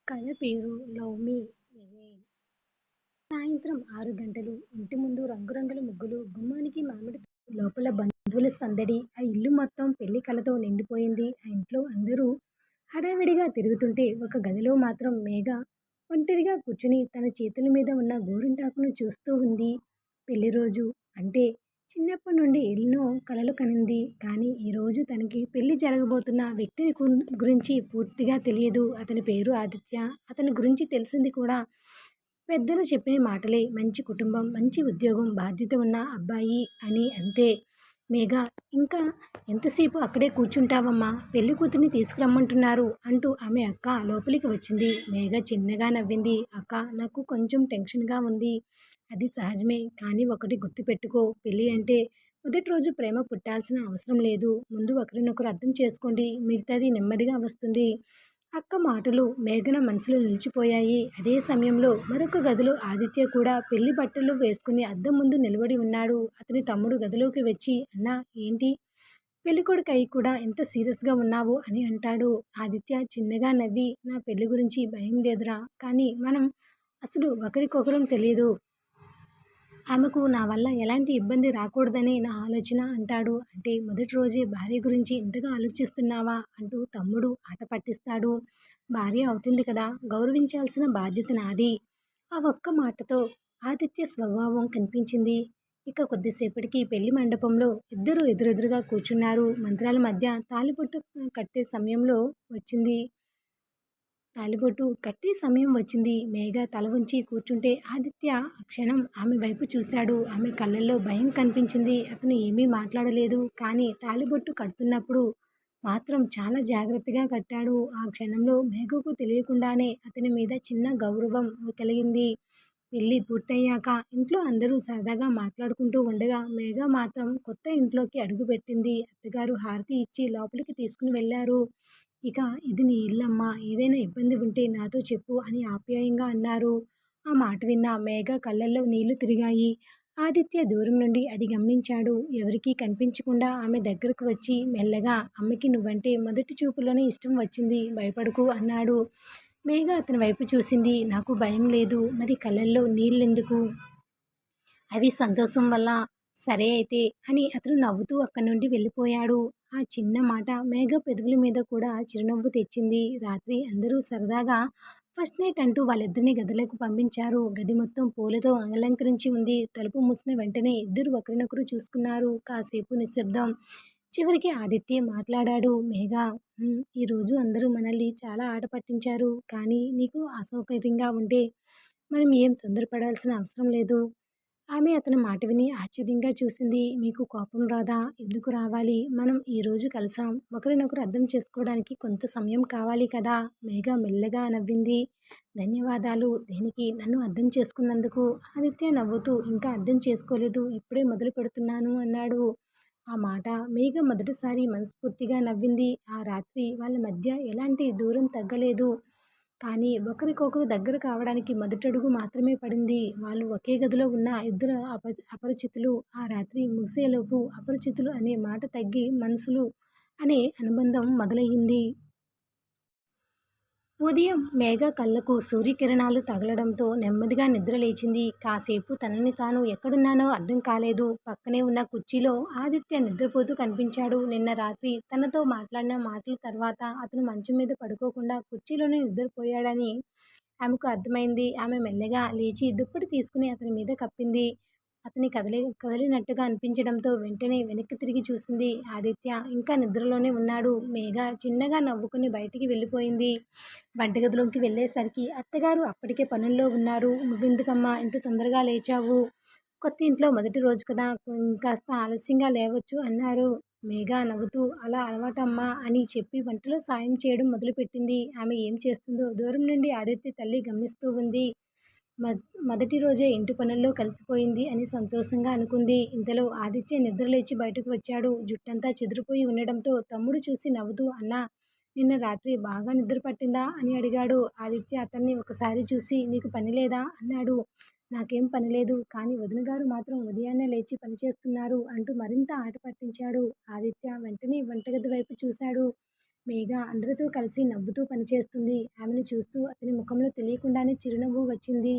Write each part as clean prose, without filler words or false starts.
కథ పేరు 'love me again'. సాయంత్రం 6 గంటలు. ఇంటి ముందు రంగురంగుల ముగ్గులు, గుమ్మానికి మామిడి తోరణాలు, లోపల బంధువుల సందడి. ఆ ఇల్లు మొత్తం పెళ్లి కలతో నిండిపోయింది. ఆ ఇంట్లో అందరూ హడావిడిగా తిరుగుతుంటే ఒక గదిలో మాత్రం మేఘ ఒంటరిగా కూర్చుని తన చేతుల మీద ఉన్న గోరింటాకును చూస్తూ ఉంది. పెళ్లి రోజు అంటే చిన్నప్పటి నుండి ఎన్నో కలలు కనింది. కానీ ఈరోజు తనకి పెళ్లి జరగబోతున్న వ్యక్తిని గురించి పూర్తిగా తెలియదు. అతని పేరు ఆదిత్య. అతని గురించి తెలిసింది కూడా పెద్దలు చెప్పిన మాటలే. మంచి కుటుంబం, మంచి ఉద్యోగం, బాధ్యత ఉన్న అబ్బాయి అని అంతే. మేఘ, ఇంకా ఎంతసేపు అక్కడే కూర్చుంటావమ్మా? పెళ్లి కూతురిని తీసుకురమ్మంటున్నారు అంటూ ఆమె అక్క లోపలికి వచ్చింది. మేఘ చిన్నగా నవ్వింది. అక్క, నాకు కొంచెం టెన్షన్గా ఉంది. అది సహజమే. కానీ ఒకటి గుర్తుపెట్టుకో, పెళ్లి అంటే మొదటి రోజు ప్రేమ పుట్టాల్సిన అవసరం లేదు. ముందు ఒకరినొకరు అర్థం చేసుకోండి, మిగతాది నెమ్మదిగా వస్తుంది. అక్క మాటలు మేఘన మనసులో నిలిచిపోయాయి. అదే సమయంలో మరొక గదిలో ఆదిత్య కూడా పెళ్లి బట్టలు వేసుకుని అద్దం ముందు నిలబడి ఉన్నాడు. అతని తమ్ముడు గదిలోకి వచ్చి, అన్నా, ఏంటి పెళ్ళికొడుకు అయి కూడా ఎంత సీరియస్గా ఉన్నావు అని అంటాడు. ఆదిత్య చిన్నగా నవ్వి, నా పెళ్లి గురించి భయం లేదురా, కానీ మనం అసలు ఒకరికొకరం తెలియదు. ఆమెకు నా వల్ల ఎలాంటి ఇబ్బంది రాకూడదనే నా ఆలోచన అంటాడు. అంటే మొదటి రోజే భార్య గురించి ఇంతగా ఆలోచిస్తున్నావా అంటూ తమ్ముడు ఆట పట్టిస్తాడు. భార్య అవుతుంది కదా, గౌరవించాల్సిన బాధ్యత నాది. ఆ ఒక్క మాటతో ఆదిత్య స్వభావం కనిపించింది. ఇక కొద్దిసేపటికి పెళ్లి మండపంలో ఇద్దరు ఎదురెదురుగా కూర్చున్నారు. మంత్రాల మధ్య తాళిబొట్టు కట్టే సమయంలో వచ్చింది. తాళిబొట్టు కట్టే సమయం వచ్చింది. మేఘ తల వంచి కూర్చుంటే ఆదిత్య ఆ క్షణం ఆమె వైపు చూశాడు. ఆమె కళ్ళల్లో భయం కనిపించింది. అతను ఏమీ మాట్లాడలేదు. కానీ తాళిబొట్టు కడుతున్నప్పుడు మాత్రం చాలా జాగ్రత్తగా కట్టాడు. ఆ క్షణంలో మేఘకు తెలియకుండానే అతని మీద చిన్న గౌరవం కలిగింది. పెళ్లి పూర్తయ్యాక ఇంట్లో అందరూ సరదాగా మాట్లాడుకుంటూ ఉండగా మేఘ మాత్రం కొత్త ఇంట్లోకి అడుగుపెట్టింది. అత్తగారు హారతి ఇచ్చి లోపలికి తీసుకుని వెళ్ళారు. ఇక ఇది నీ ఇల్లమ్మా, ఏదైనా ఇబ్బంది ఉంటే నాతో చెప్పు అని ఆప్యాయంగా అన్నారు. ఆ మాట విన్న మేఘ కళ్ళల్లో నీళ్లు తిరిగాయి. ఆదిత్య దూరం నుండి అది గమనించాడు. ఎవరికీ కనిపించకుండా ఆమె దగ్గరకు వచ్చి మెల్లగా, అమ్మకి నువ్వంటే మొదటి చూపులోనే ఇష్టం వచ్చింది, భయపడకు అన్నాడు. మేఘ అతని వైపు చూసింది. నాకు భయం లేదు. మరి కళ్ళల్లో నీళ్ళెందుకు? అవి సంతోషం వల్ల. సరే అయితే అని అతను నవ్వుతూ అక్కడి నుండి వెళ్ళిపోయాడు. ఆ చిన్న మాట మేఘ పెదవుల మీద కూడా చిరునవ్వు తెచ్చింది. రాత్రి అందరూ సరదాగా ఫస్ట్ నైట్ అంటూ వాళ్ళిద్దరిని గదిలోకి పంపించారు. గది మొత్తం పూలతో అలంకరించి ఉంది. తలుపు మూసిన వెంటనే ఇద్దరు ఒకరినొకరు చూసుకున్నారు. కాసేపు నిశ్శబ్దం. చివరికి ఆదిత్య మాట్లాడాడు. మేఘ, ఈరోజు అందరూ మనల్ని చాలా ఆట పట్టించారు. కానీ నీకు అసౌకర్యంగా ఉంటే మనం ఏం తొందరపడాల్సిన అవసరం లేదు. ఆమె అతని మాట విని ఆశ్చర్యంగా చూసింది. మీకు కోపం రాదా? ఎందుకు రావాలి? మనం ఈరోజు కలిసాం. ఒకరినొకరు అర్థం చేసుకోవడానికి కొంత సమయం కావాలి కదా. మేఘ మెల్లగా నవ్వింది. ధన్యవాదాలు. దేనికి? నన్ను అర్థం చేసుకున్నందుకు. ఆదిత్య నవ్వుతూ, ఇంకా అర్థం చేసుకోలేదు, ఇప్పుడే మొదలు పెడుతున్నాను అన్నాడు. ఆ మాట మేఘ మొదటిసారి మనస్ఫూర్తిగా నవ్వింది. ఆ రాత్రి వాళ్ళ మధ్య ఎలాంటి దూరం తగ్గలేదు. కానీ ఒకరికొకరు దగ్గర కావడానికి మొదటడుగు మాత్రమే పడింది. వాళ్ళు ఒకే గదిలో ఉన్న ఇద్దరు అపరిచితులు. ఆ రాత్రి ముగిసేలోపు అపరిచితులు అనే మాట తగ్గి మనసులు అనే అనుబంధం మొదలయ్యింది. ఉదయం మేఘ కళ్ళకు సూర్యకిరణాలు తగలడంతో నెమ్మదిగా నిద్రలేచింది. కాసేపు తనని తాను ఎక్కడున్నానో అర్థం కాలేదు. పక్కనే ఉన్న కుర్చీలో ఆదిత్య నిద్రపోతూ కనిపించాడు. నిన్న రాత్రి తనతో మాట్లాడిన మాటల తర్వాత అతను మంచం మీద పడుకోకుండా కుర్చీలోనే నిద్రపోయాడని ఆమెకు అర్థమైంది. ఆమె మెల్లగా లేచి దుప్పటి తీసుకుని అతని మీద కప్పింది. అతని కదిలినట్టుగా అనిపించడంతో వెంటనే వెనక్కి తిరిగి చూసింది. ఆదిత్య ఇంకా నిద్రలోనే ఉన్నాడు. మేఘ చిన్నగా నవ్వుకుని బయటికి వెళ్ళిపోయింది. వంటగదిలోకి వెళ్ళేసరికి అత్తగారు అప్పటికే పనుల్లో ఉన్నారు. నువ్వెందుకమ్మా ఇంత తొందరగా లేచావు? కొత్త ఇంట్లో మొదటి రోజు కదా, కాస్త ఆలస్యంగా లేవచ్చు అన్నారు. మేఘ నవ్వుతూ, అలా అలవాటమ్మా అని చెప్పి వంటలో సాయం చేయడం మొదలుపెట్టింది. ఆమె ఏం చేస్తుందో దూరం నుండి ఆదిత్య తల్లి గమనిస్తూ ఉంది. మొదటి రోజే ఇంటి పనుల్లో కలిసిపోయింది అని సంతోషంగా అనుకుంది. ఇంతలో ఆదిత్య నిద్రలేచి బయటకు వచ్చాడు. జుట్టంతా చెదిరిపోయి ఉండడంతో తమ్ముడు చూసి నవ్వుతూ, అన్నా, నిన్న రాత్రి బాగా నిద్ర పట్టిందా అని అడిగాడు. ఆదిత్య అతన్ని ఒకసారి చూసి, నీకు పని లేదా అన్నాడు. నాకేం పనిలేదు, కానీ వదినగారు మాత్రం ఉదయాన్నే లేచి పనిచేస్తున్నారు అంటూ మరింత ఆట పట్టించాడు. ఆదిత్య వెంటనే వంటగది వైపు చూశాడు. మేఘ అందరితో కలిసి నవ్వుతూ పనిచేస్తుంది. ఆమెను చూస్తూ అతని ముఖంలో తెలియకుండానే చిరునవ్వు వచ్చింది.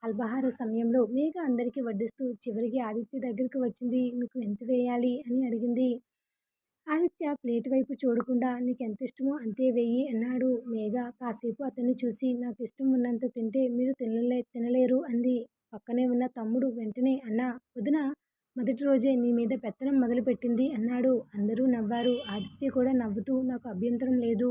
అల్పాహార సమయంలో మేఘ అందరికీ వడ్డిస్తూ చివరికి ఆదిత్య దగ్గరికి వచ్చింది. మీకు ఎంత వేయాలి అని అడిగింది. ఆదిత్య ప్లేట్ వైపు చూడకుండా నీకెంతిష్టమో అంతే వెయ్యి అన్నాడు. మేఘ కాసేపు అతన్ని చూసి నాకిష్టం ఉన్నంత తింటే మీరు తినలేరు అంది. పక్కనే ఉన్న తమ్ముడు వెంటనే అన్నా వదిన మొదటి రోజే నీ మీద పెత్తనం మొదలుపెట్టింది అన్నాడు. అందరూ నవ్వారు. ఆదిత్య కూడా నవ్వుతూ నాకు అభ్యంతరం లేదు.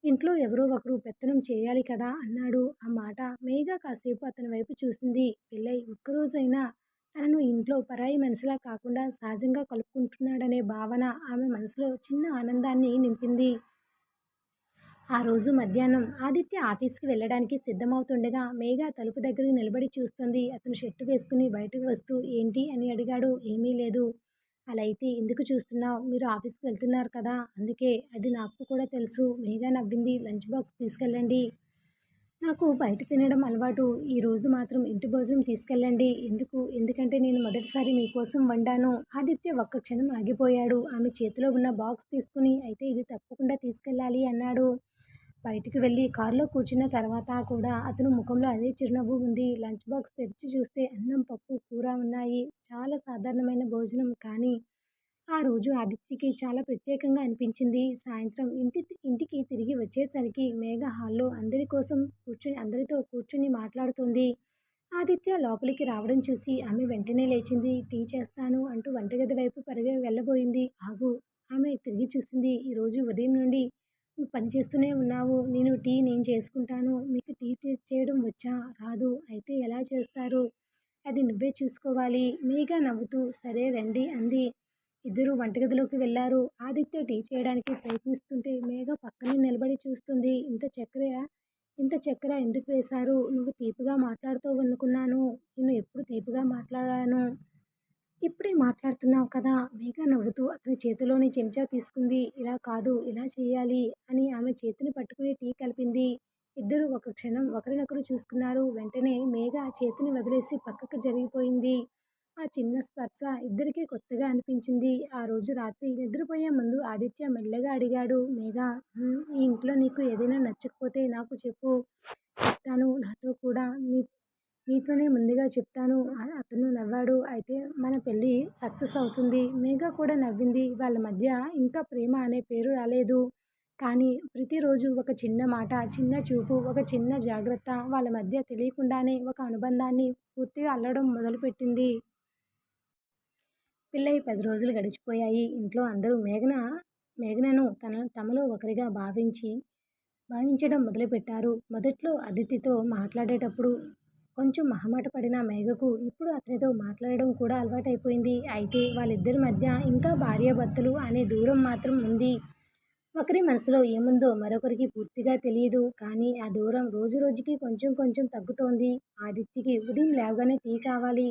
ఇంట్లో ఎవరో ఒకరు పెత్తనం చేయాలి కదా అన్నాడు. ఆ మాట మేఘ కాసేపు అతని వైపు చూసింది. పెళ్ళై ఒక్కరోజైనా తనను ఇంట్లో పరాయి మనిషిలా కాకుండా సహజంగా కలుపుకుంటున్నాడనే భావన ఆమె మనసులో చిన్న ఆనందాన్ని నింపింది. ఆ రోజు మధ్యాహ్నం ఆదిత్య ఆఫీస్కి వెళ్ళడానికి సిద్ధమవుతుండగా మేఘ తలుపు దగ్గర నిలబడి చూస్తుంది. అతను షర్టు వేసుకుని బయటకు వస్తూ ఏంటి అని అడిగాడు. ఏమీ లేదు. అలా అయితే ఎందుకు చూస్తున్నావు? మీరు ఆఫీస్కి వెళ్తున్నారు కదా అందుకే. అది నాకు కూడా తెలుసు. మేఘ నవ్వింది. లంచ్ బాక్స్ తీసుకెళ్ళండి. నాకు బయట తినడం అలవాటు. ఈరోజు మాత్రం ఇంటి భోజనం తీసుకెళ్ళండి. ఎందుకంటే నేను మొదటిసారి మీకోసం వండాను. ఆదిత్య ఒక్క క్షణం ఆగిపోయాడు. ఆమె చేతిలో ఉన్న బాక్స్ తీసుకుని అయితే ఇది తప్పకుండా తీసుకెళ్ళాలి అన్నాడు. బయటికి వెళ్ళి కారులో కూర్చున్న తర్వాత కూడా అతను ముఖంలో అదే చిరునవ్వు ఉంది. లంచ్ బాక్స్ తెరిచి చూస్తే అన్నం, పప్పు, కూర ఉన్నాయి. చాలా సాధారణమైన భోజనం. కానీ ఆ రోజు ఆదిత్యకి చాలా ప్రత్యేకంగా అనిపించింది. సాయంత్రం ఇంటికి తిరిగి వచ్చేసరికి మేఘ హాల్లో అందరితో కూర్చుని మాట్లాడుతోంది. ఆదిత్య లోపలికి రావడం చూసి ఆమె వెంటనే లేచింది. టీ చేస్తాను అంటూ వంటగది వైపు వెళ్ళబోయింది. ఆగు. ఆమె తిరిగి చూసింది. ఈరోజు ఉదయం నుండి నువ్వు పనిచేస్తూనే ఉన్నావు. నేను చేసుకుంటాను. మీకు టీ చేయడం వచ్చా? రాదు. అయితే ఎలా చేస్తారు? అది నువ్వే చూసుకోవాలి. మేఘ నవ్వుతూ సరే రండి అంది. ఇద్దరూ వంటగదిలోకి వెళ్లారు. ఆదిత్య టీ చేయడానికి ప్రయత్నిస్తుంటే మేఘ పక్కనే నిలబడి చూస్తుంది. ఇంత చక్కెర ఎందుకు వేశారు? నువ్వు తీపిగా మాట్లాడుతావనుకున్నాను. నేను ఎప్పుడు తీపిగా మాట్లాడాను? ఇప్పుడే మాట్లాడుతున్నావు కదా. మేఘ నవ్వుతూ అతని చేతిలోని చెంచా తీసుకుంది. ఇలా కాదు, ఇలా చేయాలి అని ఆమె చేతిని పట్టుకుని టీ కలిపింది. ఇద్దరూ ఒక క్షణం ఒకరినొకరు చూసుకున్నారు. వెంటనే మేఘ చేతిని వదిలేసి పక్కకు జరిగిపోయింది. ఆ చిన్న స్పర్శ ఇద్దరికీ కొత్తగా అనిపించింది. ఆ రోజు రాత్రి నిద్రపోయే ముందు ఆదిత్య మెల్లగా అడిగాడు. మేఘ, ఈ ఇంట్లో నీకు ఏదైనా నచ్చకపోతే నాకు చెప్పు. చెప్తాను. నాతో కూడా మీతోనే ముందుగా చెప్తాను. అతను నవ్వాడు. అయితే మన పెళ్ళి సక్సెస్ అవుతుంది. మేఘ కూడా నవ్వింది. వాళ్ళ మధ్య ఇంకా ప్రేమ అనే పేరు రాలేదు. కానీ ప్రతిరోజు ఒక చిన్న మాట, చిన్న చూపు, ఒక చిన్న జాగ్రత్త వాళ్ళ మధ్య తెలియకుండానే ఒక అనుబంధాన్ని పూర్తిగా అల్లడం మొదలుపెట్టింది. పెళ్ళై 10 రోజులు గడిచిపోయాయి. ఇంట్లో అందరూ మేఘనను తమలో ఒకరిగా భావించడం మొదలుపెట్టారు. మొదట్లో అదితితో మాట్లాడేటప్పుడు కొంచెం మొహమాట పడిన మేఘకు ఇప్పుడు అతనితో మాట్లాడడం కూడా అలవాటైపోయింది. అయితే వాళ్ళిద్దరి మధ్య ఇంకా భార్యాభర్తలు అనే దూరం మాత్రం ఉంది. ఒకరి మనసులో ఏముందో మరొకరికి పూర్తిగా తెలియదు. కానీ ఆ దూరం రోజురోజుకి కొంచెం కొంచెం తగ్గుతోంది. ఆదిత్యకి ఉదయం లేవగానే టీ కావాలి.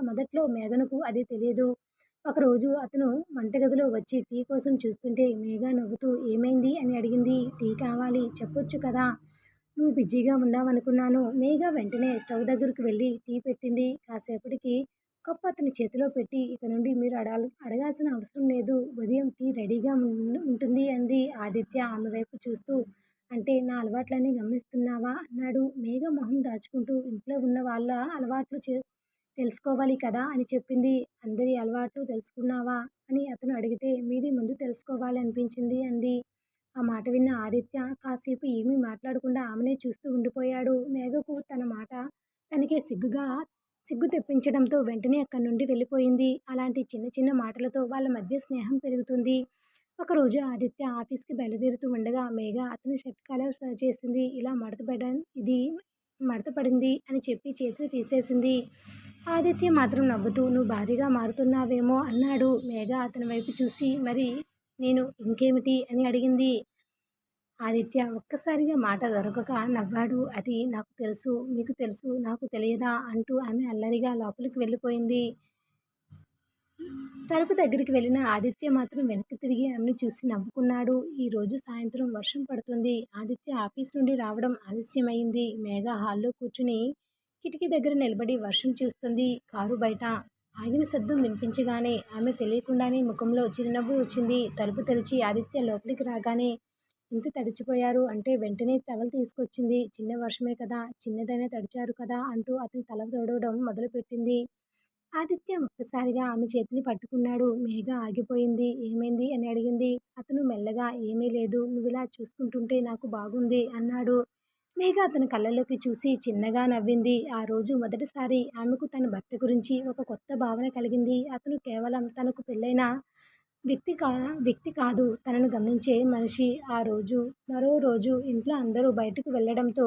మొదట్లో మేఘనకు అది తెలియదు. ఒకరోజు అతను వంటగదిలో వచ్చి టీ కోసం చూస్తుంటే మేఘ నవ్వుతూ ఏమైంది అని అడిగింది. టీ కావాలి. చెప్పొచ్చు కదా. నువ్వు బిజీగా ఉన్నావనుకున్నాను. మేఘ వెంటనే స్టవ్ దగ్గరకు వెళ్ళి టీ పెట్టింది. కాసేపటికి కప్పు అతని చేతిలో పెట్టి ఇక నుండి మీరు అడగాల్సిన అవసరం లేదు. ఉదయం టీ రెడీగా ఉంటుంది అంది. ఆదిత్య ఆమె వైపు చూస్తూ అంటే నా అలవాట్లన్నీ గమనిస్తున్నావా అన్నాడు. మేఘ మొహం దాచుకుంటూ ఇంట్లో ఉన్న వాళ్ళ అలవాట్లు తెలుసుకోవాలి కదా అని చెప్పింది. అందరి అలవాట్లు తెలుసుకున్నావా అని అతను అడిగితే మీది ముందు తెలుసుకోవాలి అనిపించింది అంది. ఆ మాట విన్న ఆదిత్య కాసేపు ఏమీ మాట్లాడకుండా ఆమెనే చూస్తూ ఉండిపోయాడు. మేఘకు తన మాట తనకే సిగ్గు తెప్పించడంతో వెంటనే అక్కడి నుండి వెళ్ళిపోయింది. అలాంటి చిన్న చిన్న మాటలతో వాళ్ళ మధ్య స్నేహం పెరుగుతుంది. ఒకరోజు ఆదిత్య ఆఫీస్కి బయలుదేరుతూ ఉండగా మేఘ అతని షర్ట్ కాలర్ సరి చేసింది. ఇది మడత పడింది అని చెప్పి చేతిని తీసేసింది. ఆదిత్య మాత్రం నవ్వుతూ నువ్వు భారీగా మారుతున్నావేమో అన్నాడు. మేఘ అతని వైపు చూసి మరి నేను ఇంకేమిటి అని అడిగింది. ఆదిత్య ఒక్కసారిగా మాట దొరకక నవ్వాడు. అది నాకు తెలుసు, మీకు తెలుసు, నాకు తెలియదా అంటూ ఆమె అల్లరిగా లోపలికి వెళ్ళిపోయింది. తలుపు దగ్గరికి వెళ్ళిన ఆదిత్య మాత్రం వెనక్కి తిరిగి ఆమెను చూసి నవ్వుకున్నాడు. ఈరోజు సాయంత్రం వర్షం పడుతుంది. ఆదిత్య ఆఫీస్ నుండి రావడం ఆలస్యమైంది. మేఘ హాల్లో కూర్చుని కిటికీ దగ్గర నిలబడి వర్షం చూస్తుంది. కారు బయట ఆగిన శబ్దం వినిపించగానే ఆమె తెలియకుండానే ముఖంలో చిరునవ్వు వచ్చింది. తలుపు తెరిచి ఆదిత్య లోపలికి రాగానే ఇంత తడిచిపోయారు అంటే వెంటనే టవల్ తీసుకొచ్చింది. చిన్న వర్షమే కదా! చిన్నదైనా తడిచారు కదా! అంటూ అతని తల తడవడం మొదలుపెట్టింది. ఆదిత్య ఒక్కసారిగా ఆమె చేతిని పట్టుకున్నాడు. మేఘ ఆగిపోయింది. ఏమైంది? అని అడిగింది. అతను మెల్లగా ఏమీ లేదు. నువ్విలా చూసుకుంటుంటే నాకు బాగుంది అన్నాడు. మేఘ అతని కళ్ళలోకి చూసి చిన్నగా నవ్వింది. ఆ రోజు మొదటిసారి ఆమెకు తన భర్త గురించి ఒక కొత్త భావన కలిగింది. అతను కేవలం తనకు పెళ్ళైన వ్యక్తి కా వ్యక్తి కాదు. తనను గమనించే మనిషి. ఆ రోజు మరో రోజు ఇంట్లో అందరూ బయటకు వెళ్ళడంతో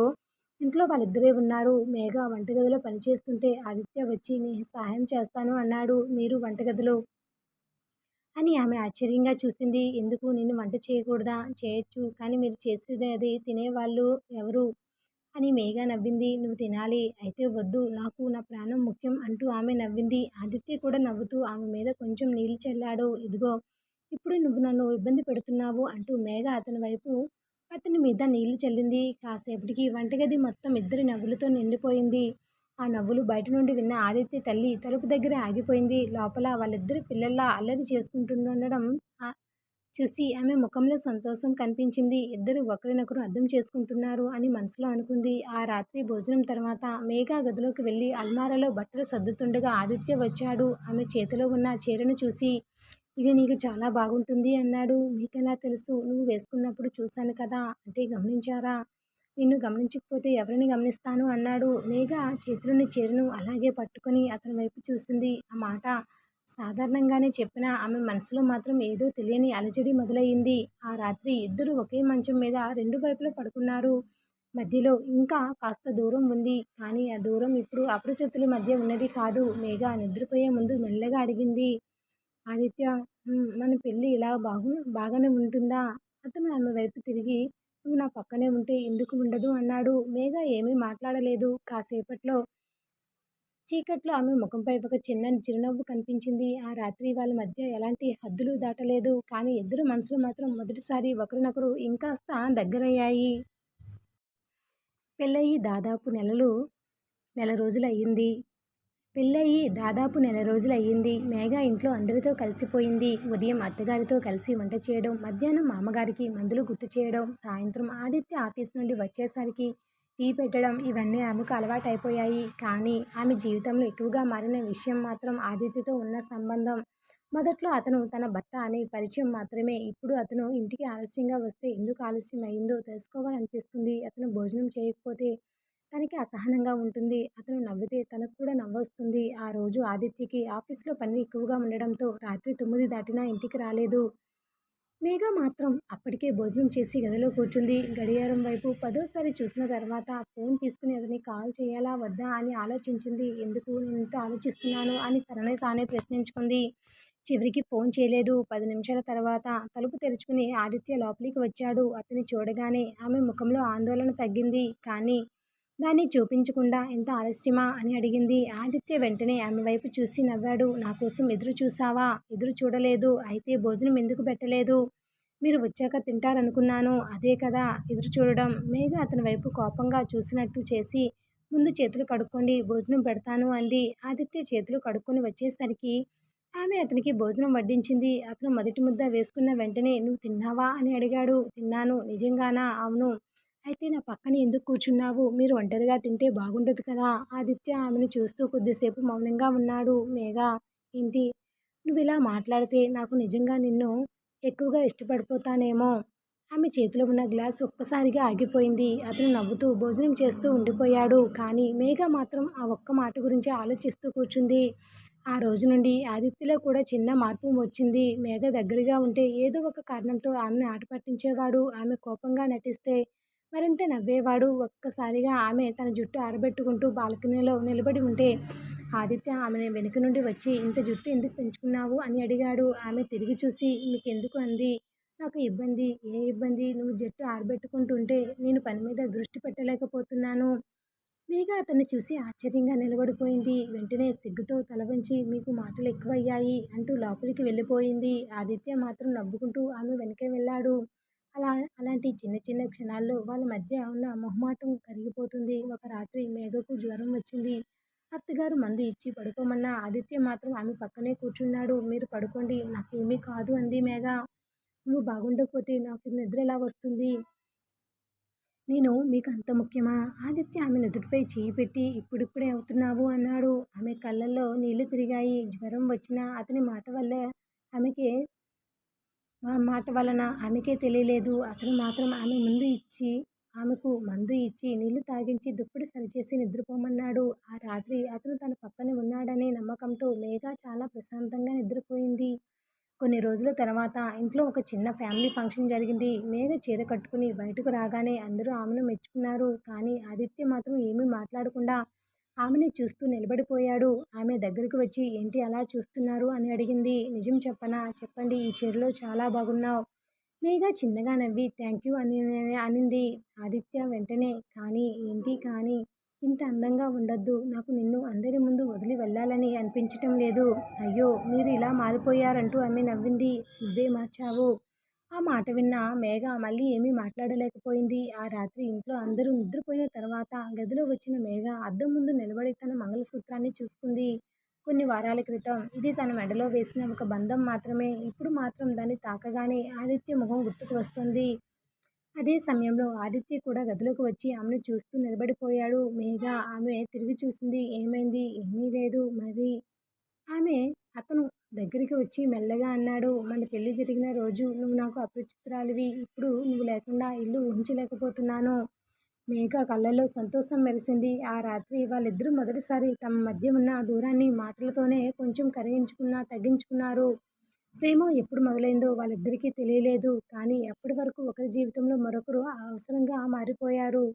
ఇంట్లో వాళ్ళిద్దరే ఉన్నారు. మేఘ వంటగదిలో పనిచేస్తుంటే ఆదిత్య వచ్చి నేను సహాయం చేస్తాను అన్నాడు. మీరు వంటగదిలో అని ఆమె ఆశ్చర్యంగా చూసింది. ఎందుకు నేను వంట చేయకూడదా? చేయొచ్చు. కానీ మీరు చేసేది తినేవాళ్ళు ఎవరు? అని మేఘ నవ్వింది. నువ్వు తినాలి. అయితే వద్దు. నాకు నా ప్రాణం ముఖ్యం అంటూ ఆమె నవ్వింది. ఆదిత్య కూడా నవ్వుతూ ఆమె మీద కొంచెం నీళ్లు చల్లాడు. ఇదిగో ఇప్పుడు నువ్వు నన్ను ఇబ్బంది పెడుతున్నావు అంటూ మేఘ అతని మీద నీళ్లు చల్లింది. కాసేపటికి వంటగది మొత్తం ఇద్దరి నవ్వులతో నిండిపోయింది. ఆ నవ్వులు బయట నుండి విన్న ఆదిత్య తల్లి తలుపు దగ్గర ఆగిపోయింది. లోపల వాళ్ళిద్దరు పిల్లల్లా అల్లరి చేసుకుంటుండడం చూసి ఆమె ముఖంలో సంతోషం కనిపించింది. ఇద్దరు ఒకరినొకరు అర్థం చేసుకుంటున్నారు అని మనసులో అనుకుంది. ఆ రాత్రి భోజనం తర్వాత మేఘ గదిలోకి వెళ్ళి అల్మారాలో బట్టలు సర్దుతుండగా ఆదిత్య వచ్చాడు. ఆమె చేతిలో ఉన్న చీరను చూసి ఇది నీకు చాలా బాగుంటుంది అన్నాడు. మీకెలా తెలుసు? నువ్వు వేసుకున్నప్పుడు చూశాను కదా! అంటే గమనించారా? నిన్ను గమనించకపోతే ఎవరిని గమనిస్తాను అన్నాడు. మేఘ చేతిలోని చీరను అలాగే పట్టుకొని అతని వైపు చూసింది. ఆ మాట సాధారణంగానే చెప్పినా ఆమె మనసులో మాత్రం ఏదో తెలియని అలజడి మొదలయ్యింది. ఆ రాత్రి ఇద్దరూ ఒకే మంచం మీద రెండు వైపులా పడుకున్నారు. మధ్యలో ఇంకా కాస్త దూరం ఉంది. కానీ ఆ దూరం ఇప్పుడు అపరిచితుల మధ్య ఉన్నది కాదు. మేఘ నిద్రపోయే ముందు మెల్లగా అడిగింది. ఆదిత్య మన పెళ్ళి ఇలా బాగానే ఉంటుందా? అతను ఆమె వైపు తిరిగి నువ్వు నా పక్కనే ఉంటే ఎందుకు ఉండదు అన్నాడు. మేఘ ఏమీ మాట్లాడలేదు. కాసేపట్లో చీకట్లో ఆమె ముఖంపై ఒక చిన్న చిరునవ్వు కనిపించింది. ఆ రాత్రి వాళ్ళ మధ్య ఎలాంటి హద్దులు దాటలేదు. కానీ ఇద్దరు మనసులు మాత్రం మొదటిసారి ఒకరినొకరు ఇంకాస్త దగ్గరయ్యాయి. పెళ్ళయి దాదాపు నెల రోజులయ్యింది. నెల రోజులయ్యింది. మేఘ ఇంట్లో అందరితో కలిసిపోయింది. ఉదయం అత్తగారితో కలిసి వంట చేయడం, మధ్యాహ్నం మామగారికి మందులు గుర్తు చేయడం, సాయంత్రం ఆదిత్య ఆఫీస్ నుండి వచ్చేసరికి టీ పెట్టడం ఇవన్నీ ఆమెకు అలవాటైపోయాయి. కానీ ఆమె జీవితంలో ఎక్కువగా మారిన విషయం మాత్రం ఆదిత్యతో ఉన్న సంబంధం. మొదట్లో అతను తన భర్త అనే పరిచయం మాత్రమే. ఇప్పుడు అతను ఇంటికి ఆలస్యంగా వస్తే ఎందుకు ఆలస్యం అయిందో తెలుసుకోవాలనిపిస్తుంది. అతను భోజనం చేయకపోతే తనకి అసహనంగా ఉంటుంది. అతను నవ్వితే తనకు కూడా నవ్వొస్తుంది. ఆ రోజు ఆదిత్యకి ఆఫీస్‌లో పని ఎక్కువగా ఉండడంతో రాత్రి 9 దాటినా ఇంటికి రాలేదు. మేఘ మాత్రం అప్పటికే భోజనం చేసి గదిలో కూర్చుంది. గడియారం వైపు పదోసారి చూసిన తర్వాత ఫోన్ తీసుకుని అతనికి కాల్ చేయాలా వద్దా అని ఆలోచించింది. ఎందుకు నేనింత ఆలోచిస్తున్నాను అని తనని తానే ప్రశ్నించుకుంది. చివరికి ఫోన్ చేయలేదు. 10 నిమిషాల తర్వాత తలుపు తెరుచుకుని ఆదిత్య లోపలికి వచ్చాడు. అతన్ని చూడగానే ఆమె ముఖంలో ఆందోళన తగ్గింది. కానీ దాన్ని చూపించకుండా ఎంత ఆలస్యమా అని అడిగింది. ఆదిత్య వెంటనే ఆమె వైపు చూసి నవ్వాడు. నా కోసం ఎదురు చూసావా? ఎదురు చూడలేదు. అయితే భోజనం ఎందుకు పెట్టలేదు? మీరు వచ్చాక తింటారనుకున్నాను. అదే కదా ఎదురు చూడడం. మేఘ అతని వైపు కోపంగా చూసినట్టు చేసి ముందు చేతులు కడుక్కోండి భోజనం పెడతాను అంది. ఆదిత్య చేతులు కడుక్కొని వచ్చేసరికి ఆమె అతనికి భోజనం వడ్డించింది. అతను మొదటి ముద్ద వేసుకున్న వెంటనే నువ్వు తిన్నావా అని అడిగాడు. తిన్నాను. నిజంగానా? అవును. అయితే నా పక్కన ఎందుకు కూర్చున్నావు? మీరు ఒంటరిగా తింటే బాగుండదు కదా! ఆదిత్య ఆమెను చూస్తూ కొద్దిసేపు మౌనంగా ఉన్నాడు. మేఘ ఏంటి? నువ్విలా మాట్లాడితే నాకు నిజంగా నిన్ను ఎక్కువగా ఇష్టపడిపోతానేమో. ఆమె చేతిలో ఉన్న గ్లాస్ ఒక్కసారిగా ఆగిపోయింది. అతను నవ్వుతూ భోజనం చేస్తూ ఉండిపోయాడు. కానీ మేఘ మాత్రం ఆ ఒక్క మాట గురించి ఆలోచిస్తూ కూర్చుంది. ఆ రోజు నుండి ఆదిత్యలో కూడా చిన్న మార్పు వచ్చింది. మేఘ దగ్గరగా ఉంటే ఏదో ఒక కారణంతో ఆమెను ఆట పట్టించేవాడు. ఆమె కోపంగా నటిస్తే మరింత నవ్వేవాడు. ఒక్కసారిగా ఆమె తన జుట్టు ఆరబెట్టుకుంటూ బాల్కనీలో నిలబడి ఉంటే ఆదిత్య ఆమెను వెనుక నుండి వచ్చి ఇంత జుట్టు ఎందుకు పెంచుకున్నావు అని అడిగాడు. ఆమె తిరిగి చూసి మీకెందుకు అంది. నాకు ఇబ్బంది. ఏ ఇబ్బంది? నువ్వు జుట్టు ఆరబెట్టుకుంటుంటే నేను పని మీద దృష్టి పెట్టలేకపోతున్నాను. మేఘ అతన్ని చూసి ఆశ్చర్యంగా నిలబడిపోయింది. వెంటనే సిగ్గుతో తల వంచి మీకు మాటలు ఎక్కువయ్యాయి అంటూ లోపలికి వెళ్ళిపోయింది. ఆదిత్య మాత్రం నవ్వుకుంటూ ఆమె వెనకే వెళ్ళాడు. అలా అలాంటి చిన్న చిన్న క్షణాల్లో వాళ్ళ మధ్య ఉన్న మొహమాటం కరిగిపోతుంది. ఒక రాత్రి మేఘకు జ్వరం వచ్చింది. అత్తగారు మందు ఇచ్చి పడుకోమన్నా ఆదిత్య మాత్రం ఆమె పక్కనే కూర్చున్నాడు. మీరు పడుకోండి నాకేమీ కాదు అంది మేఘ. నువ్వు బాగుండకపోతే నాకు నిద్ర ఎలా వస్తుంది? నేను మీకు అంత ముఖ్యమా? ఆదిత్య ఆమె నుదుటిపై చెయ్యి పెట్టి ఇప్పుడిప్పుడే అవుతున్నావు అన్నాడు. ఆమె కళ్ళల్లో నీళ్లు తిరిగాయి. జ్వరం వచ్చినా అతని ఆమెకి మాట వలన ఆమెకే తెలియలేదు. అతను మాత్రం ఆమెకు మందు ఇచ్చి నీళ్లు తాగించి దుప్పటి సరిచేసి నిద్రపోమన్నాడు. ఆ రాత్రి అతను తన పక్కనే ఉన్నాడనే నమ్మకంతో మేఘ చాలా ప్రశాంతంగా నిద్రపోయింది. కొన్ని రోజుల తర్వాత ఇంట్లో ఒక చిన్న ఫ్యామిలీ ఫంక్షన్ జరిగింది. మేఘ చీర కట్టుకుని బయటకు రాగానే అందరూ ఆమెను మెచ్చుకున్నారు. కానీ ఆదిత్య మాత్రం ఏమీ మాట్లాడకుండా ఆమెని చూస్తూ నిలబడిపోయాడు. ఆమె దగ్గరకు వచ్చి ఏంటి అలా చూస్తున్నారు అని అడిగింది. నిజం చెప్పనా? చెప్పండి, ఈ చీరలో చాలా బాగున్నావు. మేఘ చిన్నగా నవ్వి థ్యాంక్ యూ అనింది. ఆదిత్య వెంటనే కానీ ఏంటి కానీ ఇంత అందంగా ఉండొద్దు. నాకు నిన్ను అందరి ముందు వదిలి వెళ్ళాలని అనిపించటం లేదు. అయ్యో, మీరు ఇలా మారిపోయారంటూ ఆమె నవ్వింది. నువ్వే మార్చావు. ఆ మాట విన్న మేఘ మళ్ళీ ఏమీ మాట్లాడలేకపోయింది. ఆ రాత్రి ఇంట్లో అందరూ నిద్రపోయిన తర్వాత గదిలో వచ్చిన మేఘ అద్దం ముందు నిలబడి తన మంగళసూత్రాన్ని చూసుకుంది. కొన్ని వారాల క్రితం ఇది తన మెడలో వేసిన ఒక బంధం మాత్రమే. ఇప్పుడు మాత్రం దాన్ని తాకగానే ఆదిత్య ముఖం గుర్తుకు వస్తుంది. అదే సమయంలో ఆదిత్య కూడా గదిలోకి వచ్చి ఆమెను చూస్తూ నిలబడిపోయాడు. మేఘ ఆమె తిరిగి చూసింది. ఏమైంది? ఏమీ లేదు. మరి ఆమె అతను దగ్గరికి వచ్చి మెల్లగా అన్నాడు. మన పెళ్లి జరిగిన రోజు నువ్వు నాకు అపరిచితురాలివి. ఇప్పుడు నువ్వు లేకుండా ఇల్లు ఊహించలేకపోతున్నాను. మేఘ కళ్ళల్లో సంతోషం మెరిసింది. ఆ రాత్రి వాళ్ళిద్దరూ మొదటిసారి తమ మధ్య ఉన్న దూరాన్ని మాటలతోనే కొంచెం తగ్గించుకున్నారు. ప్రేమ ఎప్పుడు మొదలైందో వాళ్ళిద్దరికీ తెలియలేదు. కానీ అప్పటి వరకు ఒకరి జీవితంలో మరొకరు అవసరంగా మారిపోయారు.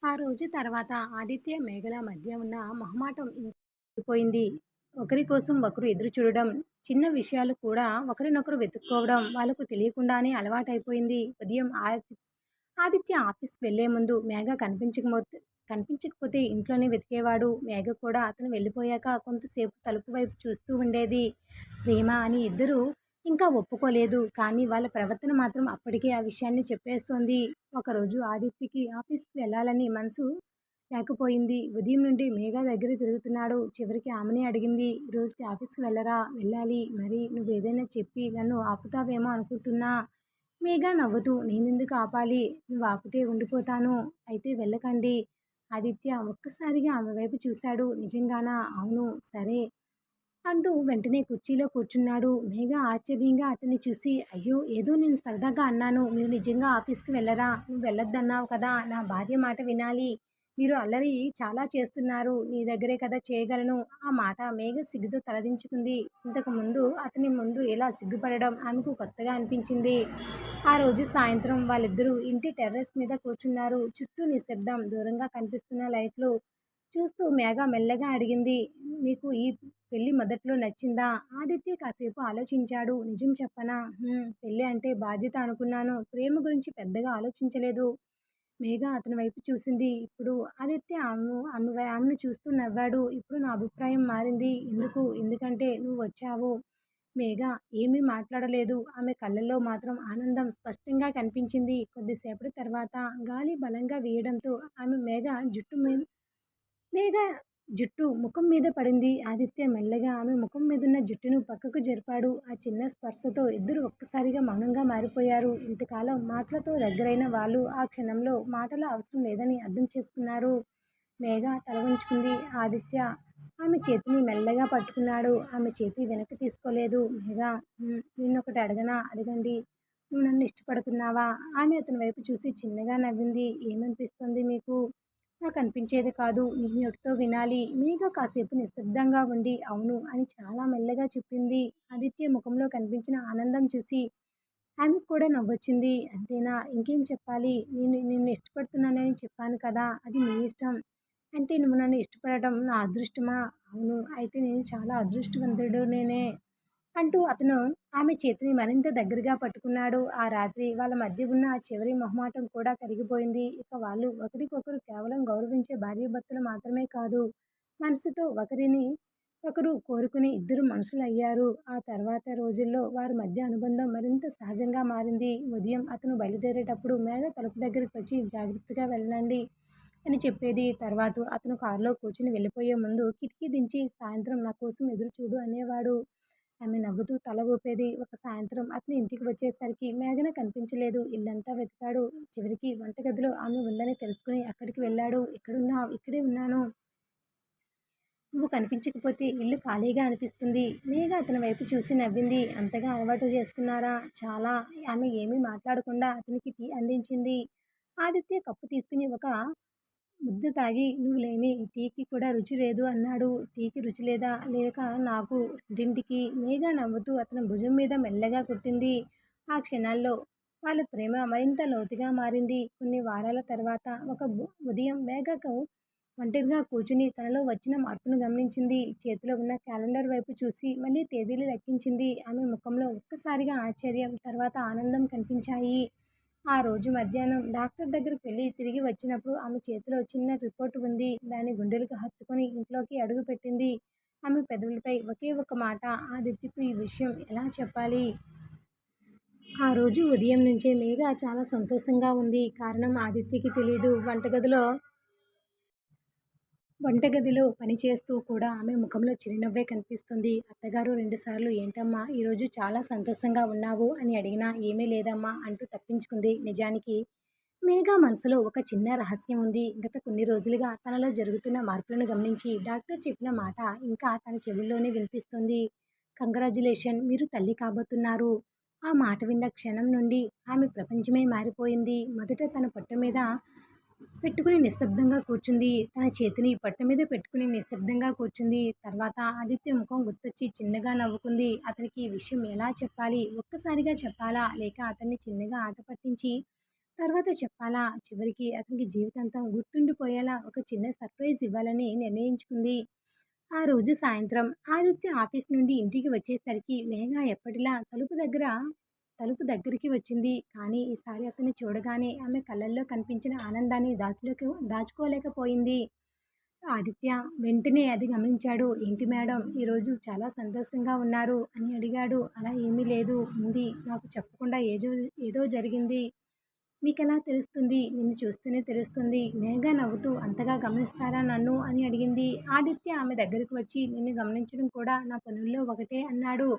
ఆ రోజు తర్వాత ఆదిత్య, మేఘల మధ్య ఉన్న మొహమాటం పోయింది. ఒకరి కోసం ఒకరు ఎదురు చూడడం, చిన్న విషయాలు కూడా ఒకరినొకరు వెతుక్కోవడం వాళ్ళకు తెలియకుండానే అలవాటైపోయింది. ఉదయం ఆదిత్య ఆఫీస్కి వెళ్లే ముందు మేఘ కనిపించకపోతే ఇంట్లోనే వెతికేవాడు. మేఘ కూడా అతను వెళ్ళిపోయాక కొంతసేపు తలుపు వైపు చూస్తూ ఉండేది. ప్రేమ అని ఇద్దరు ఇంకా ఒప్పుకోలేదు. కానీ వాళ్ళ ప్రవర్తన మాత్రం అప్పటికే ఆ విషయాన్ని చెప్పేస్తోంది. ఒకరోజు ఆదిత్యకి ఆఫీస్కి వెళ్ళాలని మనసు లేకపోయింది. ఉదయం నుండి మేఘ దగ్గర తిరుగుతున్నాడు. చివరికి ఆమెనే అడిగింది. ఈరోజుకి ఆఫీస్కి వెళ్ళాలి. మరి నువ్వేదైనా చెప్పి నన్ను ఆపుతావేమో అనుకుంటున్నా. మేఘ నవ్వుతూ నేనెందుకు ఆపాలి? నువ్వు ఆపితే ఉండిపోతాను. అయితే వెళ్ళకండి. ఆదిత్య ఒక్కసారిగా ఆమె వైపు చూశాడు. నిజంగానా? అవును. సరే అంటూ వెంటనే కుర్చీలో కూర్చున్నాడు. మేఘ ఆశ్చర్యంగా అతన్ని చూసి అయ్యో, ఏదో నేను సరదాగా అన్నాను. మీరు నిజంగా ఆఫీస్కి వెళ్ళరా? నువ్వు వెళ్ళొద్దన్నావు కదా. నా భార్య మాట వినాలి. మీరు అల్లరి చాలా చేస్తున్నారు. నీ దగ్గరే కదా చేయగలను. ఆ మాట మేఘ సిగ్గుతో తలదించుకుంది. ఇంతకుముందు అతని ముందు ఇలా సిగ్గుపడడం ఆమెకు కొత్తగా అనిపించింది. ఆ రోజు సాయంత్రం వాళ్ళిద్దరూ ఇంటి టెర్రస్ మీద కూర్చున్నారు. చుట్టూ నిశ్శబ్దం, దూరంగా కనిపిస్తున్న లైట్లు చూస్తూ మేఘ మెల్లగా అడిగింది. మీకు ఈ పెళ్లి మొదట్లో నచ్చిందా? ఆదిత్య కాసేపు ఆలోచించాడు. నిజం చెప్పనా? పెళ్లి అంటే బాధ్యత అనుకున్నాను. ప్రేమ గురించి పెద్దగా ఆలోచించలేదు. మేఘ అతని వైపు చూసింది. ఇప్పుడు ఆదిత్య ఆమెను చూస్తూ నవ్వాడు. ఇప్పుడు నా అభిప్రాయం మారింది. ఎందుకు? ఎందుకంటే నువ్వు వచ్చావు. మేఘ ఏమీ మాట్లాడలేదు. ఆమె కళ్ళల్లో మాత్రం ఆనందం స్పష్టంగా కనిపించింది. కొద్దిసేపటి తర్వాత గాలి బలంగా వీయడంతో మేఘ జుట్టు ముఖం మీద పడింది. ఆదిత్య మెల్లగా ఆమె ముఖం మీదున్న జుట్టును పక్కకు జరిపాడు. ఆ చిన్న స్పర్శతో ఇద్దరు ఒక్కసారిగా మౌనంగా మారిపోయారు. ఇంతకాలం మాటలతో దగ్గరైన వాళ్ళు ఆ క్షణంలో మాటల అవసరం లేదని అర్థం చేసుకున్నారు. మేఘ తల వంచుకుంది. ఆదిత్య ఆమె చేతిని మెల్లగా పట్టుకున్నాడు. ఆమె చేతి వెనక్కి తీసుకోలేదు. మేఘ, నిన్నొకటి అడగనా? అడగండి. నువ్వు నన్ను ఇష్టపడుతున్నావా? ఆమె అతని వైపు చూసి చిన్నగా నవ్వింది. ఏమనిపిస్తోంది మీకు? నాకు అనిపించేది కాదు, నీ నోటితో వినాలి. మేఘ కాసేపు నిశ్శబ్దంగా ఉండి అవును అని చాలా మెల్లగా చెప్పింది. ఆదిత్య ముఖంలో కనిపించిన ఆనందం చూసి ఆమెకు కూడా నవ్వొచ్చింది. అంతేనా? ఇంకేం చెప్పాలి? నేను నిన్ను ఇష్టపడుతున్నానని చెప్పాను కదా, అది నీ ఇష్టం. అంటే నువ్వు నన్ను ఇష్టపడటం నా అదృష్టమా? అవును. అయితే నేను చాలా అదృష్టవంతుడినేనే అంటూ అతను ఆమె చేతిని మరింత దగ్గరగా పట్టుకున్నాడు. ఆ రాత్రి వాళ్ళ మధ్య ఉన్న ఆ చివరి మొహమాటం కూడా కరిగిపోయింది. ఇక వాళ్ళు ఒకరికొకరు కేవలం గౌరవించే భార్యాభర్తలు మాత్రమే కాదు, మనసుతో ఒకరిని ఒకరు కోరుకునే ఇద్దరు మనుషులయ్యారు. ఆ తర్వాత రోజుల్లో వారి మధ్య అనుబంధం మరింత సహజంగా మారింది. ఉదయం అతను బయలుదేరేటప్పుడు మేఘ తలుపు దగ్గరికి వచ్చి జాగ్రత్తగా వెళ్ళండి. అని చెప్పేది. తర్వాత అతను కారులో కూర్చొని వెళ్ళిపోయే ముందు కిటికీ దించి సాయంత్రం నా కోసం ఎదురు చూడు అనేవాడు. ఆమె నవ్వుతూ తల ఊపేది. ఒక సాయంత్రం అతను ఇంటికి వచ్చేసరికి మేఘన కనిపించలేదు. ఇల్లంతా వెతికాడు. చివరికి వంటగదిలో ఆమె ఉందని తెలుసుకుని అక్కడికి వెళ్ళాడు. ఎక్కడున్నావ్? ఇక్కడే ఉన్నాను. నువ్వు కనిపించకపోతే ఇల్లు ఖాళీగా అనిపిస్తుంది. మేఘ అతని వైపు చూసి నవ్వింది. అంతగా అలవాటు చేసుకున్నారా? చాలా. ఆమె ఏమీ మాట్లాడకుండా అతనికి టీ అందించింది. ఆదిత్య కప్పు తీసుకుని ఒక ముద్ద తాగి నువ్వు లేని ఈ టీకి కూడా రుచి లేదు అన్నాడు. టీకి రుచి లేదా? లేక నాకు రెండింటికి. మేఘ నవ్వుతూ అతని భుజం మీద మెల్లగా కొట్టింది. ఆ క్షణాల్లో వాళ్ళ ప్రేమ మరింత లోతుగా మారింది. కొన్ని వారాల తర్వాత ఒక ఉదయం మేఘకు ఒంటరిగా కూర్చుని తనలో వచ్చిన మార్పును గమనించింది. చేతిలో ఉన్న క్యాలెండర్ వైపు చూసి మళ్ళీ తేదీలు లెక్కించింది. ఆమె ముఖంలో ఒక్కసారిగా ఆశ్చర్యం, తర్వాత ఆనందం కనిపించాయి. ఆ రోజు మధ్యాహ్నం డాక్టర్ దగ్గరికి వెళ్ళి తిరిగి వచ్చినప్పుడు ఆమె చేతిలో చిన్న రిపోర్ట్ ఉంది. దాన్ని గుండెలకు హత్తుకొని ఇంట్లోకి అడుగుపెట్టింది. ఆమె పెదవులపై ఒకే ఒక మాట, ఆదిత్యకు ఈ విషయం ఎలా చెప్పాలి? ఆ రోజు ఉదయం నుంచే మేఘ చాలా సంతోషంగా ఉంది. కారణం ఆదిత్యకి తెలీదు. వంటగదిలో పనిచేస్తూ కూడా ఆమె ముఖంలో చిరునవ్వే కనిపిస్తుంది. అత్తగారు రెండుసార్లు ఏంటమ్మా ఈరోజు చాలా సంతోషంగా ఉన్నావు అని అడిగినా ఏమీ లేదమ్మా అంటూ తప్పించుకుంది. నిజానికి మేఘ మనసులో ఒక చిన్న రహస్యం ఉంది. గత కొన్ని రోజులుగా తనలో జరుగుతున్న మార్పులను గమనించి డాక్టర్ చెప్పిన మాట ఇంకా తన చెవుల్లోనే వినిపిస్తుంది. కంగ్రాచ్యులేషన్, మీరు తల్లి కాబోతున్నారు. ఆ మాట విన్న క్షణం నుండి ఆమె ప్రపంచమే మారిపోయింది. మొదట తన పొట్ట మీద పెట్టుకుని నిశ్శబ్దంగా కూర్చుంది. తన చేతిని పొట్ట మీద పెట్టుకుని నిశ్శబ్దంగా కూర్చుంది. తర్వాత ఆదిత్య ముఖం గుర్తొచ్చి చిన్నగా నవ్వుకుంది. అతనికి ఈ విషయం ఎలా చెప్పాలి? ఒక్కసారిగా చెప్పాలా? లేక అతన్ని చిన్నగా ఆట పట్టించి తర్వాత చెప్పాలా? చివరికి అతనికి జీవితాంతం గుర్తుండిపోయేలా ఒక చిన్న సర్ప్రైజ్ ఇవ్వాలని నిర్ణయించుకుంది. ఆ రోజు సాయంత్రం ఆదిత్య ఆఫీస్ నుండి ఇంటికి వచ్చేసరికి మేఘ ఎప్పటిలా తలుపు దగ్గరికి వచ్చింది. కానీ ఈసారి అతన్ని చూడగానే ఆమె కళ్ళల్లో కనిపించిన ఆనందాన్ని దాచుకోలేకపోయింది. ఆదిత్య వెంటనే అది గమనించాడు. ఏంటి మేడం, ఈరోజు చాలా సంతోషంగా ఉన్నారు అని అడిగాడు. అలా ఏమీ లేదు. ఉంది. నాకు చెప్పకుండా ఏదో జరిగింది. మీకెలా తెలుస్తుంది? నిన్ను చూస్తేనే తెలుస్తుంది. మేఘ నవ్వుతూ అంతగా గమనిస్తారా నన్ను అని అడిగింది. ఆదిత్య ఆమె దగ్గరకు వచ్చి నిన్ను గమనించడం కూడా నా పనుల్లో ఒకటే అన్నాడు.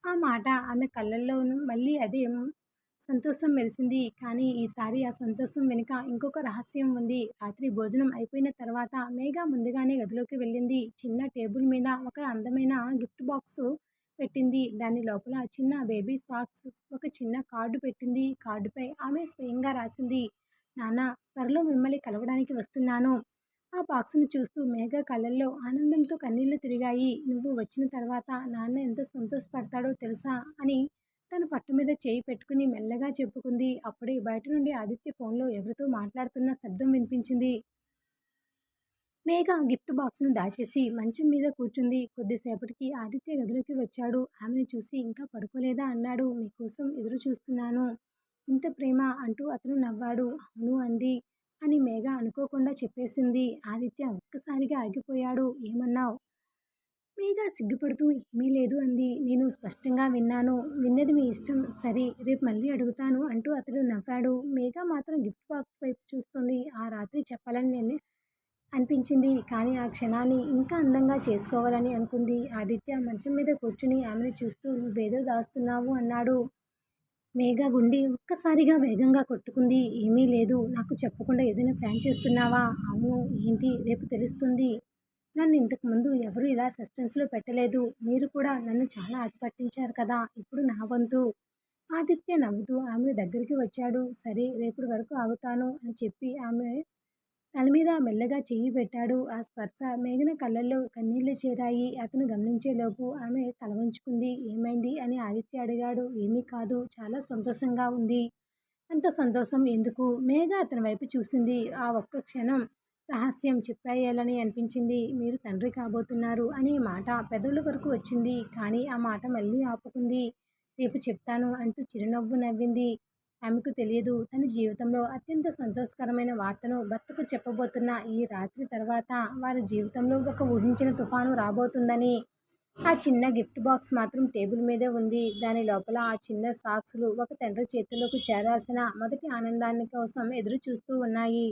ఆ మాట ఆమె కళ్ళల్లోనూ మళ్ళీ అదే సంతోషం మెరిసింది. కానీ ఈసారి ఆ సంతోషం వెనుక ఇంకొక రహస్యం ఉంది. రాత్రి భోజనం అయిపోయిన తర్వాత మేఘ ముందుగానే గదిలోకి వెళ్ళింది. చిన్న టేబుల్ మీద ఒక అందమైన గిఫ్ట్ బాక్స్ పెట్టింది. దాని లోపల చిన్న బేబీ సాక్స్, ఒక చిన్న కార్డు పెట్టింది. కార్డుపై ఆమె స్వయంగా రాసింది, నాన్న, త్వరలో మిమ్మల్ని కలవడానికి వస్తున్నాను. ఆ బాక్సును చూస్తూ మేఘ కళ్ళల్లో ఆనందంతో కన్నీళ్లు తిరిగాయి. నువ్వు వచ్చిన తర్వాత నాన్న ఎంత సంతోషపడతాడో తెలుసా అని తన పట్టు మీద చేయి పెట్టుకుని మెల్లగా చెప్పుకుంది. అప్పుడే బయట నుండి ఆదిత్య ఫోన్లో ఎవరితో మాట్లాడుతున్న శబ్దం వినిపించింది. మేఘ గిఫ్ట్ బాక్స్ను దాచేసి మంచం మీద కూర్చుంది. కొద్దిసేపటికి ఆదిత్య గదిలోకి వచ్చాడు. ఆమెను చూసి ఇంకా పడుకోలేదా అన్నాడు. మీకోసం ఎదురు చూస్తున్నాను. ఇంత ప్రేమ అంటూ అతను నవ్వాడు. అవును అంది అని మేఘ అనుకోకుండా చెప్పేసింది. ఆదిత్య ఒక్కసారిగా ఆగిపోయాడు. ఏమన్నావు? మేఘ సిగ్గుపడుతూ ఏమీ లేదు అంది. నేను స్పష్టంగా విన్నాను. విన్నది మీ ఇష్టం. సరే, రేపు మళ్ళీ అడుగుతాను అంటూ అతడు నవ్వాడు. మేఘ మాత్రం గిఫ్ట్ బాక్స్ వైపు చూస్తుంది. ఆ రాత్రి చెప్పాలని అనిపించింది. కానీ ఆ క్షణాన్ని ఇంకా అందంగా చేసుకోవాలని అనుకుంది. ఆదిత్య మంచం మీద కూర్చుని ఆమెను చూస్తూ నువ్వేదో దాస్తున్నావు అన్నాడు. మేఘ గుండె ఒక్కసారిగా వేగంగా కొట్టుకుంది. ఏమీ లేదు. నాకు చెప్పకుండా ఏదైనా ప్లాన్ చేస్తున్నావా? అవును. ఏంటి? రేపు తెలుస్తుంది. నన్ను ఇంతకుముందు ఎవరూ ఇలా సస్పెన్స్లో పెట్టలేదు. మీరు కూడా నన్ను చాలా ఆట పట్టించారు కదా. ఇప్పుడు నా వంతు. ఆదిత్య నవ్వుతూ ఆమె దగ్గరికి వచ్చాడు. సరే, రేపటి వరకు ఆగుతాను అని చెప్పి ఆమె తల మీద మెల్లగా చెయ్యి పెట్టాడు. ఆ స్పర్శ మేఘన కళ్ళల్లో కన్నీళ్లు చేరాయి. అతను గమనించేలోపు ఆమె తల వంచుకుంది. ఏమైంది అని ఆదిత్య అడిగాడు. ఏమీ కాదు, చాలా సంతోషంగా ఉంది. అంత సంతోషం ఎందుకు? మేఘ అతని వైపు చూసింది. ఆ ఒక్క క్షణం రహస్యం చెప్పేయాలని అనిపించింది. మీరు తండ్రి కాబోతున్నారు అనే మాట పెదవుల వరకు వచ్చింది. కానీ ఆ మాట మళ్ళీ ఆపుకుంది. రేపు చెప్తాను అంటూ చిరునవ్వు నవ్వింది. ఆమెకు తెలియదు, తన జీవితంలో అత్యంత సంతోషకరమైన వార్తను భర్తకు చెప్పబోతున్న ఈ రాత్రి తర్వాత వారి జీవితంలో ఒక ఊహించిన తుఫాను రాబోతుందని. ఆ చిన్న గిఫ్ట్ బాక్స్ మాత్రం టేబుల్ మీదే ఉంది. దాని లోపల ఆ చిన్న సాక్స్లు ఒక తండ్రి చేతుల్లోకి చేరాల్సిన మొదటి ఆనందాన్ని కోసం ఎదురు చూస్తూ ఉన్నాయి.